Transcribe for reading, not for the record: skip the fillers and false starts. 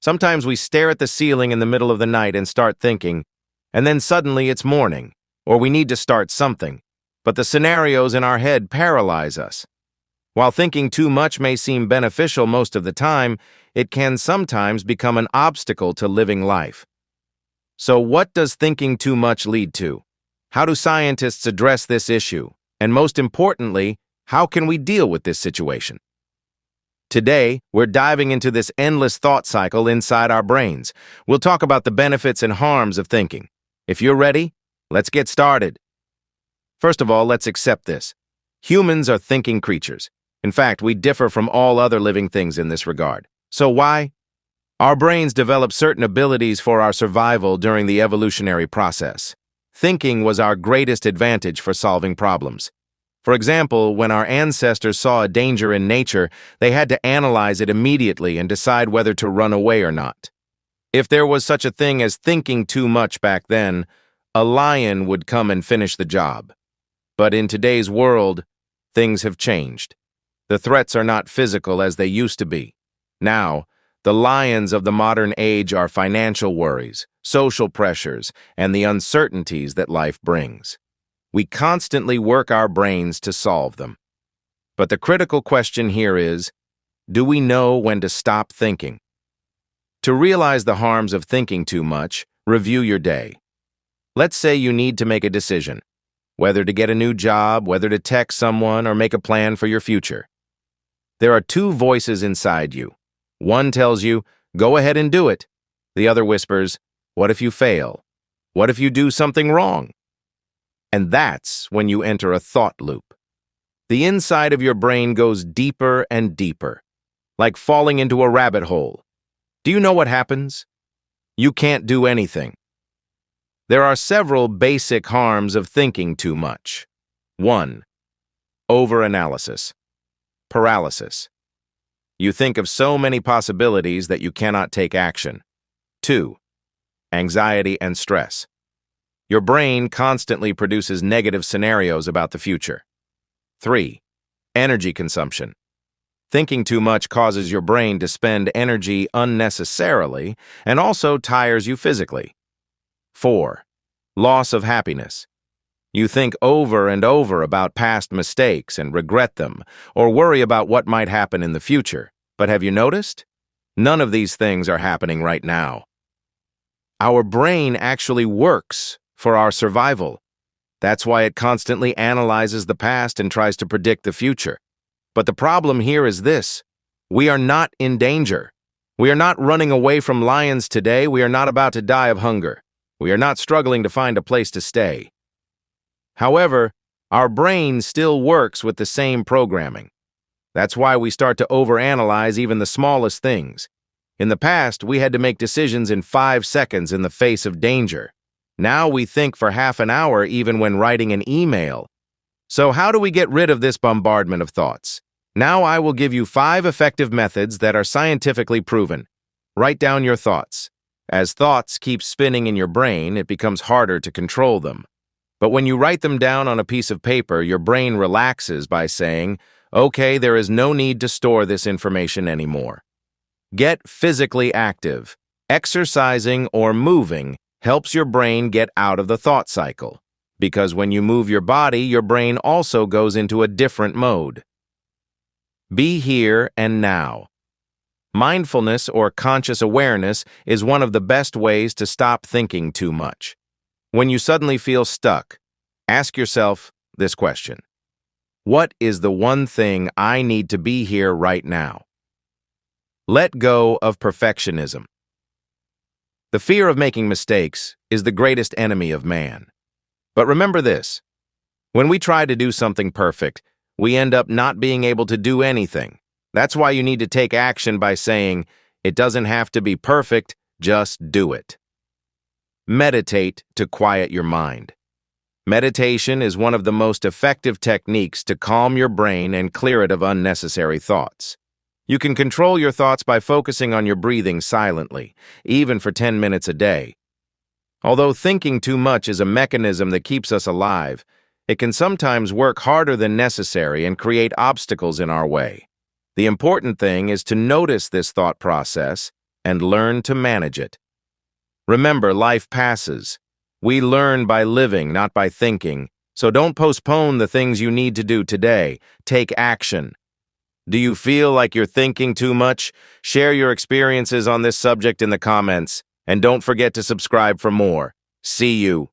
Sometimes we stare at the ceiling in the middle of the night and start thinking, and then suddenly it's morning, or we need to start something. But the scenarios in our head paralyze us. While thinking too much may seem beneficial most of the time, it can sometimes become an obstacle to living life. So what does thinking too much lead to? How do scientists address this issue? And most importantly, how can we deal with this situation? Today, we're diving into this endless thought cycle inside our brains. We'll talk about the benefits and harms of thinking. If you're ready, let's get started. First of all, let's accept this. Humans are thinking creatures. In fact, we differ from all other living things in this regard. So why? Our brains develop certain abilities for our survival during the evolutionary process. Thinking was our greatest advantage for solving problems. For example, when our ancestors saw a danger in nature, they had to analyze it immediately and decide whether to run away or not. If there was such a thing as thinking too much back then, a lion would come and finish the job. But in today's world, things have changed. The threats are not physical as they used to be. Now, the lions of the modern age are financial worries, social pressures, and the uncertainties that life brings. We constantly work our brains to solve them. But the critical question here is, do we know when to stop thinking? To realize the harms of thinking too much, review your day. Let's say you need to make a decision, whether to get a new job, whether to text someone, or make a plan for your future. There are two voices inside you. One tells you, go ahead and do it. The other whispers, what if you fail? What if you do something wrong? And that's when you enter a thought loop. The inside of your brain goes deeper and deeper, like falling into a rabbit hole. Do you know what happens? You can't do anything. There are several basic harms of thinking too much. 1. Overanalysis. Paralysis. You think of so many possibilities that you cannot take action. 2. Anxiety and stress. Your brain constantly produces negative scenarios about the future. 3. Energy consumption. Thinking too much causes your brain to spend energy unnecessarily and also tires you physically. 4. Loss of happiness. You think over and over about past mistakes and regret them, or worry about what might happen in the future. But have you noticed? None of these things are happening right now. Our brain actually works for our survival. That's why it constantly analyzes the past and tries to predict the future. But the problem here is this: we are not in danger. We are not running away from lions today. We are not about to die of hunger. We are not struggling to find a place to stay. However, our brain still works with the same programming. That's why we start to overanalyze even the smallest things. In the past, we had to make decisions in 5 seconds in the face of danger. Now we think for half an hour even when writing an email. So how do we get rid of this bombardment of thoughts? Now I will give you 5 effective methods that are scientifically proven. Write down your thoughts. As thoughts keep spinning in your brain, it becomes harder to control them. But when you write them down on a piece of paper, your brain relaxes by saying, okay, there is no need to store this information anymore. Get physically active. Exercising or moving helps your brain get out of the thought cycle, because when you move your body, your brain also goes into a different mode. Be here and now. Mindfulness or conscious awareness is one of the best ways to stop thinking too much. When you suddenly feel stuck, ask yourself this question: what is the one thing I need to be here right now? Let go of perfectionism. The fear of making mistakes is the greatest enemy of man. But remember this: when we try to do something perfect, we end up not being able to do anything. That's why you need to take action by saying, it doesn't have to be perfect, just do it. Meditate to quiet your mind. Meditation is one of the most effective techniques to calm your brain and clear it of unnecessary thoughts. You can control your thoughts by focusing on your breathing silently, even for 10 minutes a day. Although thinking too much is a mechanism that keeps us alive, it can sometimes work harder than necessary and create obstacles in our way. The important thing is to notice this thought process, and learn to manage it. Remember, life passes. We learn by living, not by thinking. So don't postpone the things you need to do today. Take action. Do you feel like you're thinking too much? Share your experiences on this subject in the comments, and don't forget to subscribe for more. See you.